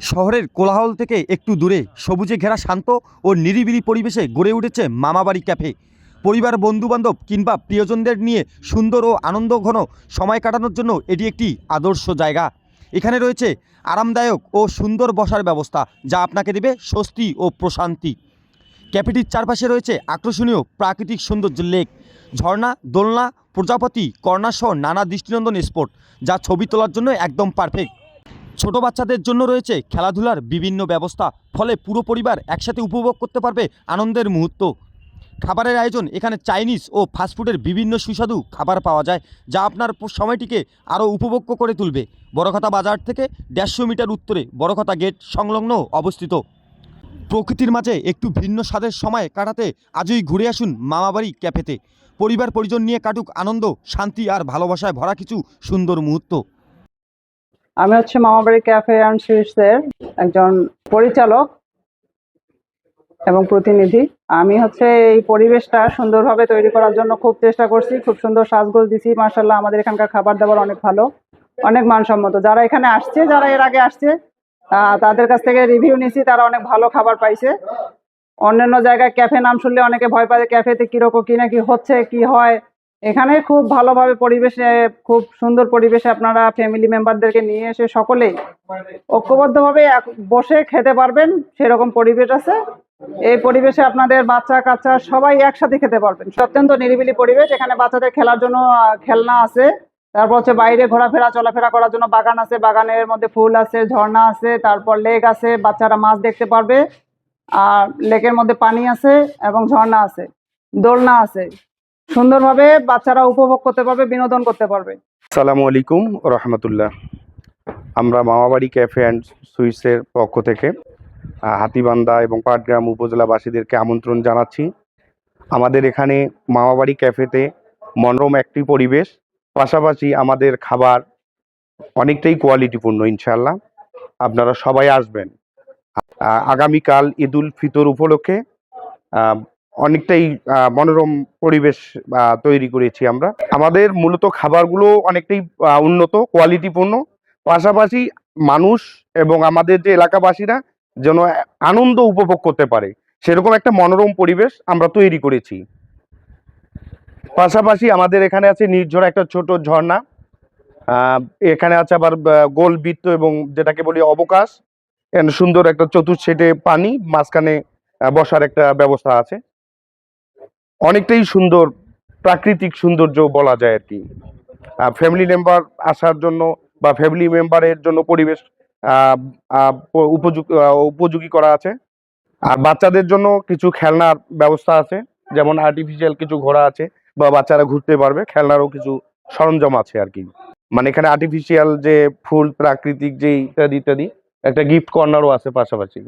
শহরের কোলাহল থেকে একটু দূরে সবুজে ঘেরা শান্ত ও নিরিবিলি পরিবেশে গড়ে উঠেছে মামাবাড়ি ক্যাফে। পরিবার, বন্ধুবান্ধব কিংবা প্রিয়জনদের নিয়ে সুন্দর ও আনন্দঘন সময় কাটানোর জন্য এটি একটি আদর্শ জায়গা। এখানে রয়েছে আরামদায়ক ও সুন্দর বসার ব্যবস্থা, যা আপনাকে দেবে স্বস্তি ও প্রশান্তি। ক্যাফেটির চারপাশে রয়েছে আকর্ষণীয় প্রাকৃতিক সৌন্দর্য, লেক, ঝর্ণা, দোলনা, প্রজাপতি, কর্নার সহ নানা দৃষ্টিনন্দন স্পট, যা ছবি তোলার জন্য একদম পারফেক্ট। ছোট বাচ্চাদের জন্য রয়েছে খেলাধুলার বিভিন্ন ব্যবস্থা, ফলে পুরো পরিবার একসাথে উপভোগ করতে পারবে আনন্দের মুহূর্ত। খাবারের আয়োজন এখানে চাইনিজ ও ফাস্টফুডের বিভিন্ন সুস্বাদু খাবার পাওয়া যায়, যা আপনার সময়টিকে আরও উপভোগ্য করে তুলবে। বড়কথা বাজার থেকে 150 মিটার উত্তরে বড়কথা গেট সংলগ্ন অবস্থিত। প্রকৃতির মাঝে একটু ভিন্ন স্বাদের সময় কাটাতে আজই ঘুরে আসুন মামাবাড়ি ক্যাফেতে। পরিবার পরিজন নিয়ে কাটুক আনন্দ, শান্তি আর ভালোবাসায় ভরা কিছু সুন্দর মুহূর্ত। আমি হচ্ছে মামাবাড়ি ক্যাফে অ্যান্ড সুইটসের একজন পরিচালক এবং প্রতিনিধি। আমি হচ্ছে এই পরিবেশটা সুন্দরভাবে তৈরি করার জন্য খুব চেষ্টা করছি, খুব সুন্দর সাজগোজ দিছি। মার্শাল্লাহ, আমাদের এখানকার খাবার দাবার অনেক ভালো, অনেক মানসম্মত। যারা এখানে আসছে, যারা এর আগে আসছে, তাদের কাছ থেকে রিভিউ নিছি, তারা অনেক ভালো খাবার পাইছে। অন্যান্য জায়গায় ক্যাফে নাম শুনলে অনেকে ভয় পায়, ক্যাফেতে কিরকম কি নাকি হচ্ছে, কি হয়। এখানে খুব ভালোভাবে পরিবেশে, খুব সুন্দর পরিবেশে আপনারা ফ্যামিলি মেম্বারদেরকে নিয়ে এসে সকলেই ঐক্যবদ্ধভাবে বসে খেতে পারবেন, সেরকম পরিবেশ আছে। এই পরিবেশে আপনাদের বাচ্চা কাচ্চা সবাই একসাথে খেতে পারবেন। অত্যন্ত নিরিবিলি পরিবেশ। এখানে বাচ্চাদের খেলার জন্য খেলনা আছে, তারপর হচ্ছে বাইরে ঘোরাফেরা চলাফেরা করার জন্য বাগান আছে, বাগানের মধ্যে ফুল আছে, ঝর্ণা আছে, তারপর লেক আছে, বাচ্চারা মাছ দেখতে পারবে। আর লেকের মধ্যে পানি আছে এবং ঝর্ণা আছে, দোলনা আছে। সুন্দরভাবে বাচ্চারা উপভোগ করতে পারবে, বিনোদন করতে পারবে। আসসালামু আলাইকুম রহমতুল্লাহ। আমরা মামাবাড়ি ক্যাফে অ্যান্ড সুইটসের পক্ষ থেকে হাতীবান্ধা এবং পাটগ্রাম উপজেলাবাসীদেরকে আমন্ত্রণ জানাচ্ছি। আমাদের এখানে মামাবাড়ি ক্যাফেতে মনোরম একটি পরিবেশ, পাশাপাশি আমাদের খাবার অনেকটাই কোয়ালিটিপূর্ণ। ইনশাল্লাহ আপনারা সবাই আসবেন। আগামীকাল ঈদুল ফিতর উপলক্ষে অনেকটাই মনোরম পরিবেশ তৈরি করেছি আমরা। আমাদের মূলত খাবারগুলো অনেকটাই উন্নত, কোয়ালিটিপূর্ণ, পাশাপাশি মানুষ এবং আমাদের যে এলাকাবাসীরা যেন আনন্দ উপভোগ করতে পারে সেরকম একটা মনোরম পরিবেশ আমরা তৈরি করেছি। পাশাপাশি আমাদের এখানে আছে নির্ঝরা একটা ছোট ঝর্ণা, এখানে আছে আবার গোল বৃত্ত এবং যেটাকে বলি অবকাশ, সুন্দর একটা চতুর্থ পানি, মাঝখানে বসার একটা ব্যবস্থা আছে। অনেকটাই সুন্দর প্রাকৃতিক সৌন্দর্য বলা যায় আর কি। ফ্যামিলি মেম্বার আসার জন্য বা ফ্যামিলি মেম্বারের জন্য পরিবেশ উপযোগী করা আছে। আর বাচ্চাদের জন্য কিছু খেলনার ব্যবস্থা আছে, যেমন আর্টিফিশিয়াল কিছু ঘোড়া আছে বা বাচ্চারা ঘুরতে পারবে, খেলনারও কিছু সরঞ্জাম আছে আর কি। মানে এখানে আর্টিফিশিয়াল যে ফুল, প্রাকৃতিক যে ইত্যাদি ইত্যাদি, একটা গিফট কর্নারও আছে পাশাপাশি।